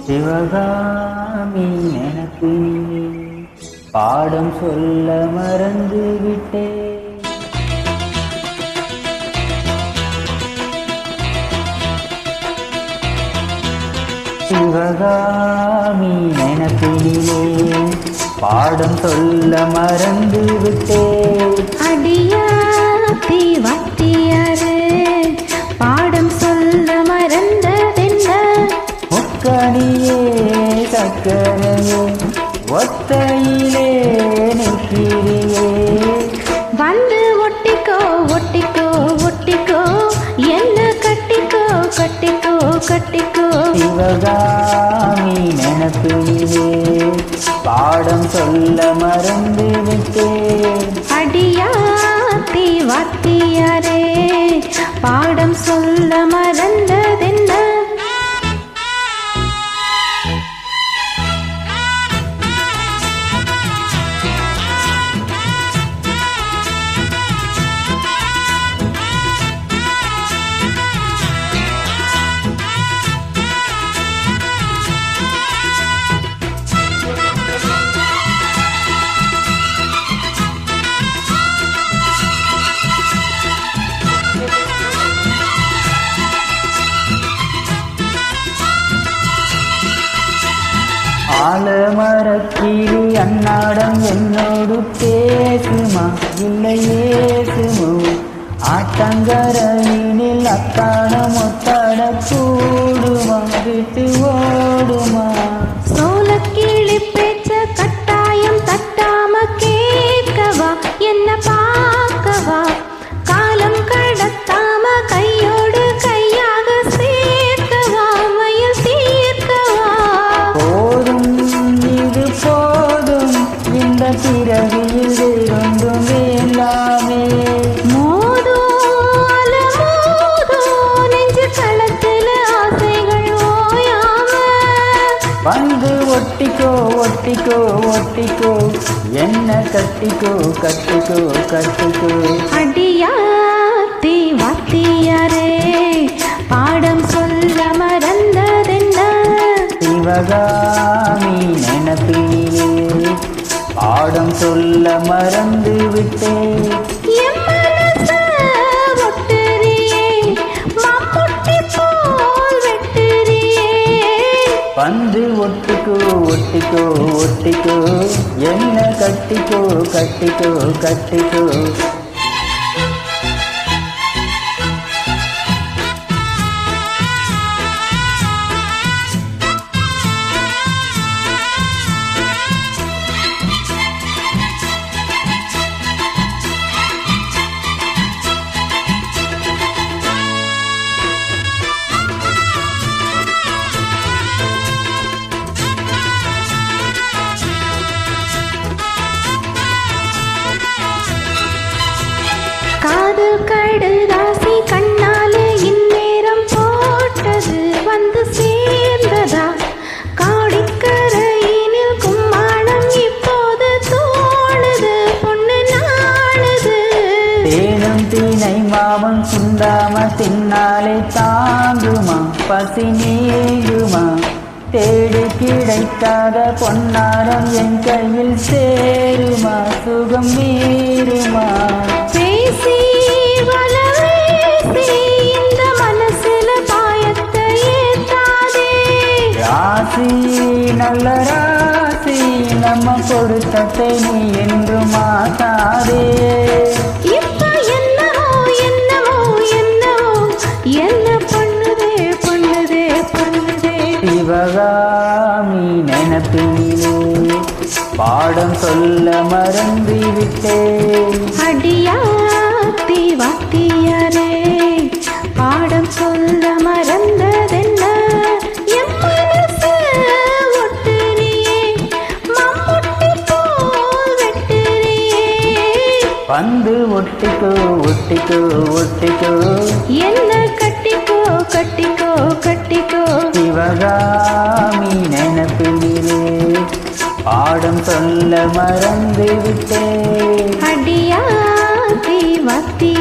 சிவகாமி எனக்கு பாடம் சொல்ல மறந்து விட்டேன். சிவகாமி நினைப்பிலே பாடம் சொல்ல மறந்து விட்டேன். அடியாத்தி வாத்தியாரே பாடம் சொல்ல மறந்ததென்ன? முக்கணியே சக்கரையே ஒத்தையிலே நிற்கிறியே, வந்து ஒட்டிக்கோ ஒட்டிக்கோ ஒட்டிக்கோ என்ன கட்டிக்கோ கட்டிக்கோ கட்டிக்கோ. சிவகாமி நினைப்பிலே பாடம் சொல்ல மறந்து விட்டேன். அடியாத்தி வாத்தியாரே பாடம் சொல்ல மறந்ததென்ன? ஆலமரக்கிளி அன்னாடம் என்னோடு பேசுமா இல்லை ஏசுமோ? ஆத்தங்கரையினில் அத்தாடம் ஒத்தாட கூடுமா விட்டு ஓடுமா? சோளக்கிளி பேச்ச கட்டாயம் தட்டாம கேட்கவா என்ன பார்க்கவா? காலம் கடத்தாம கையோடு கையாக சேர்க்கவா மயில் தீர்க்கவா? போதும் இது போதும் இந்த பிறவியில் வேறொன்றும் வேண்டாமே. மோதும் அலமோதும் நெஞ்சு களத்தில் ஆசைகள் ஓயாம வந்து ஒட்டிக்கோ ஒட்டிக்கோ ஒட்டிக்கோ என்ன கட்டிக்கோ கட்டிக்கோ கட்டிக்கோ. அடியாத்தி வாத்தியாரே பாடம் சொல்ல மறந்ததென்ன? சிவகாமி நினைப்பிலே பாடம் சொல்ல மறந்து விட்டேன். என் மனச ஒட்டுறியே மம்முட்டி போல் வெட்டுறியே, வந்து ஒட்டிக்கோ ஒட்டிக்கோ ஒட்டிக்கோ என்ன கட்டிக்கோ கட்டிக்கோ கட்டிக்கோ. காது கடுதாசி கண்ணாலே இந்நேரம் போட்டது வந்து சேர்ந்ததா? காடிக்கரையினில் கும்மாளம் இப்போது தோணுது பொண்ணு நாளுது. தேனும் தீனை மாவும் சுண்டாம தின்னாலே தாங்குமா பசி நீங்குமா? தேடி கிடைக்காத பொன்னாரம் என் கையில் சேருமா சுகம் மீறுமா? பேசி வலவேசி இந்த மனசுல பாயத்தை ஏத்தாதே. ராசி நல்ல ராசி நம்ம பொருத்தத்தை நீ என்று மாத்தாதே. இப்ப என்னவோ என்னவோ என்னவோ என்ன பண்ணுதே பண்ணுதே பண்ணுதே. சிவகாமி நினைப்பிலே பாடம் சொல்ல மறந்து விட்டேன். அடியாத்தி வாத்தியாரே பாடம் சொல்ல மறந்ததென்ன? என் மனச ஒட்டுறியே மம்முட்டி போல் வெட்டுறியே, வந்து ஒட்டிக்கோ ஒட்டிக்கோ ஒட்டிக்கோ என்ன கட்டிக்கோ கட்டிக்கோ கட்டிக்கோ. சிவகாமி நினைப்பிலே பாடம் சொல்ல மறந்து விட்டேன். அடியாத்தி வாத்தி